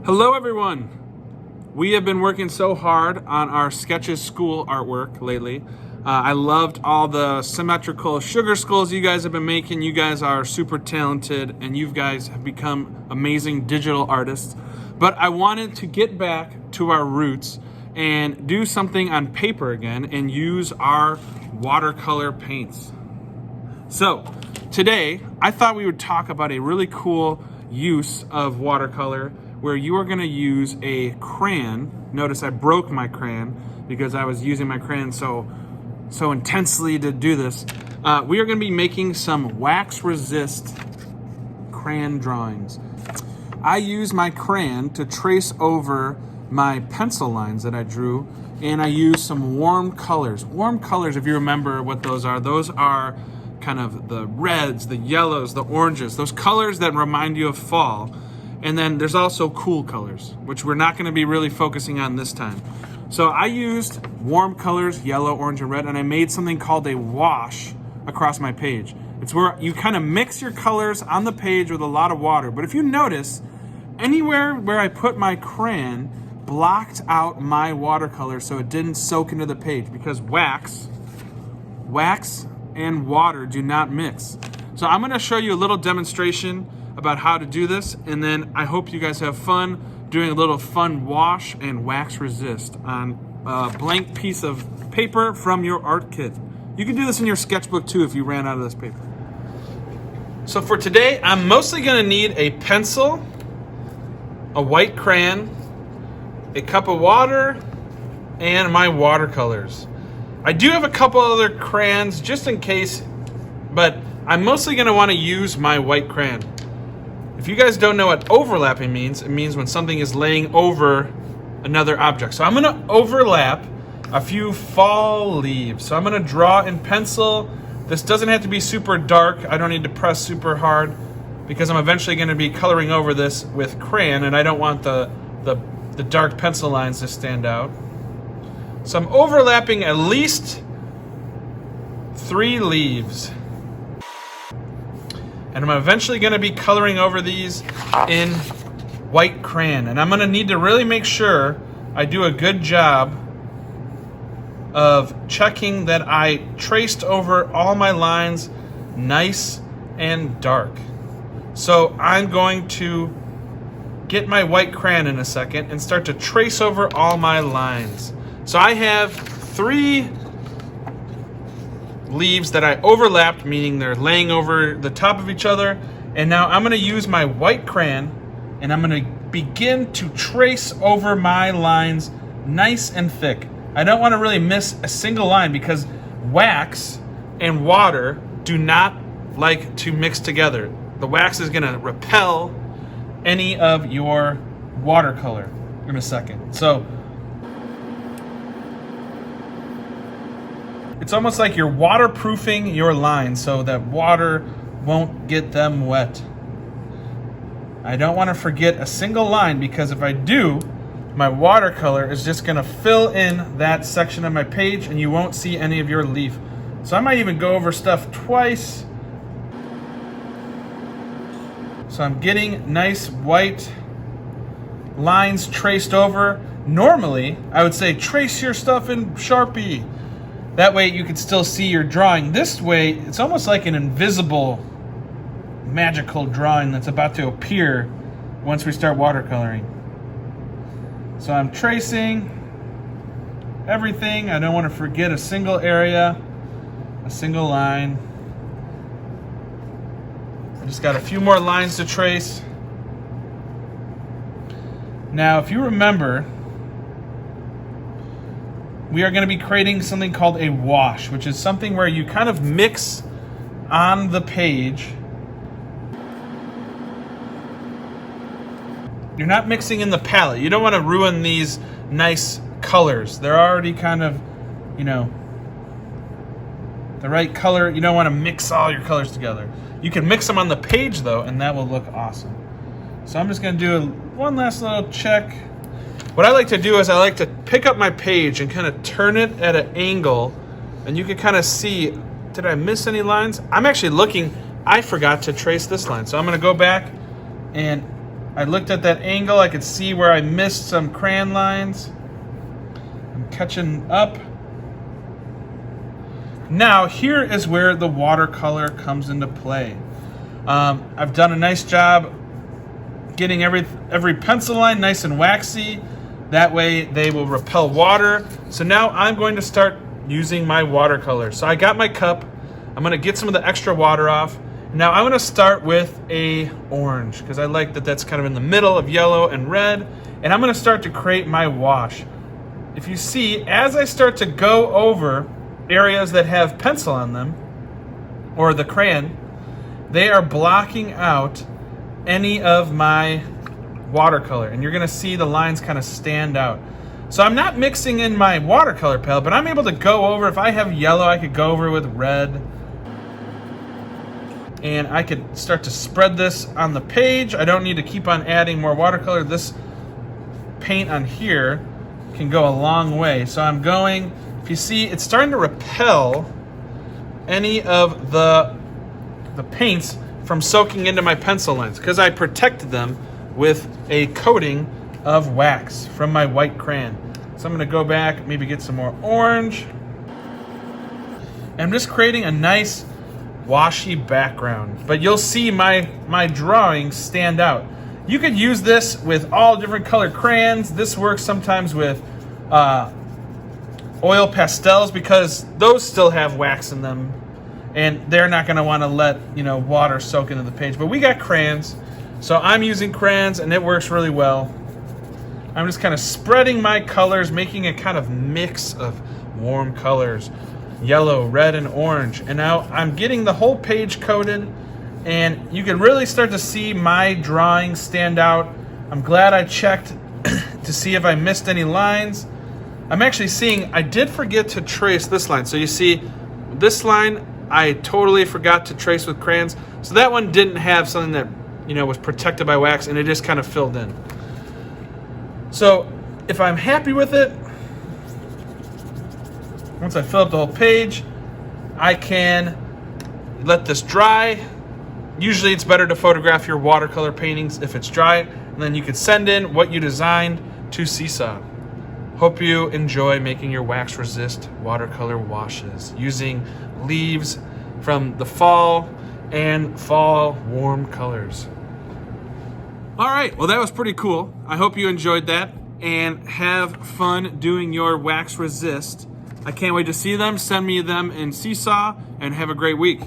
Hello everyone! We have been working so hard on our Sketches School artwork lately. I loved all the symmetrical sugar skulls you guys have been making. You guys are super talented and you guys have become amazing digital artists. But I wanted to get back to our roots and do something on paper again and use our watercolor paints. So today I thought we would talk about a really cool use of watercolor where you are going to use a crayon. Notice I broke my crayon because I was using my crayon so intensely to do this. We are going to be making some wax resist crayon drawings. I use my crayon to trace over my pencil lines that I drew, and I use some warm colors. Warm colors, if you remember what those are kind of the reds, the yellows, the oranges, those colors that remind you of fall. And then there's also cool colors, which we're not going to be really focusing on this time. So I used warm colors, yellow, orange, and red, and I made something called a wash across my page. It's where you kind of mix your colors on the page with a lot of water. But if you notice, anywhere where I put my crayon blocked out my watercolor so it didn't soak into the page, because wax and water do not mix. So I'm going to show you a little demonstration about how to do this, and then I hope you guys have fun doing a little fun wash and wax resist on a blank piece of paper from your art kit. You can do this in your sketchbook too if you ran out of this paper. So for today, I'm mostly going to need a pencil, a white crayon, a cup of water, and my watercolors. I do have a couple other crayons just in case, but I'm mostly going to want to use my white crayon. If you guys don't know what overlapping means, it means when something is laying over another object. So I'm going to overlap a few fall leaves. So I'm going to draw in pencil. This doesn't have to be super dark. I don't need to press super hard because I'm eventually going to be coloring over this with crayon, and I don't want the dark pencil lines to stand out. So I'm overlapping at least 3 leaves. And I'm eventually going to be coloring over these in white crayon. And I'm going to need to really make sure I do a good job of checking that I traced over all my lines nice and dark. So I'm going to get my white crayon in a second and start to trace over all my lines. So I have 3 leaves that I overlapped, meaning they're laying over the top of each other. And now I'm going to use my white crayon and I'm going to begin to trace over my lines nice and thick. I don't want to really miss a single line because wax and water do not like to mix together. The wax is going to repel any of your watercolor in a second. So it's almost like you're waterproofing your lines so that water won't get them wet. I don't want to forget a single line because if I do, my watercolor is just going to fill in that section of my page and you won't see any of your leaf. So I might even go over stuff twice. So I'm getting nice white lines traced over. Normally, I would say trace your stuff in Sharpie. That way you can still see your drawing. This way, it's almost like an invisible, magical drawing that's about to appear once we start watercoloring. So I'm tracing everything. I don't want to forget a single area, a single line. I just got a few more lines to trace. Now, if you remember, we are going to be creating something called a wash, which is something where you kind of mix on the page. You're not mixing in the palette. You don't want to ruin these nice colors. They're already kind of, the right color. You don't want to mix all your colors together. You can mix them on the page, though, and that will look awesome. So I'm just going to do one last little check. What I like to do is I like to pick up my page and kind of turn it at an angle, and you can kind of see, did I miss any lines? I'm actually looking, I forgot to trace this line. So I'm going to go back and I looked at that angle. I could see where I missed some crayon lines. I'm catching up. Now, here is where the watercolor comes into play. I've done a nice job getting every pencil line nice and waxy. That way they will repel water. So now I'm going to start using my watercolor. So I got my cup. I'm going to get some of the extra water off. Now I'm going to start with a orange because I like that that's kind of in the middle of yellow and red. And I'm going to start to create my wash. If you see, as I start to go over areas that have pencil on them, or the crayon, they are blocking out any of my watercolor. And you're going to see the lines kind of stand out. So I'm not mixing in my watercolor palette, but I'm able to go over, if I have yellow, I could go over with red. And I could start to spread this on the page. I don't need to keep on adding more watercolor. This paint on here can go a long way. So I'm going, if you see, it's starting to repel any of the paints from soaking into my pencil lines because I protected them with a coating of wax from my white crayon. So I'm going to go back, maybe get some more orange. And I'm just creating a nice washy background, but you'll see my drawings stand out. You could use this with all different colored crayons. This works sometimes with oil pastels because those still have wax in them and they're not going to want to let water soak into the page. But we got crayons, so I'm using crayons and it works really well. I'm just kind of spreading my colors, making a kind of mix of warm colors. Yellow, red, and orange. And now I'm getting the whole page coated and you can really start to see my drawing stand out. I'm glad I checked to see if I missed any lines. I'm actually seeing I did forget to trace this line. So you see this line I totally forgot to trace with crayons. So that one didn't have something that was protected by wax and it just kind of filled in. So if I'm happy with it, once I fill up the whole page, I can let this dry. Usually it's better to photograph your watercolor paintings if it's dry, and then you can send in what you designed to Seesaw. Hope you enjoy making your wax resist watercolor washes using leaves from the fall and fall warm colors. All right, well that was pretty cool. I hope you enjoyed that and have fun doing your wax resist. I can't wait to see them. Send me them in Seesaw and have a great week.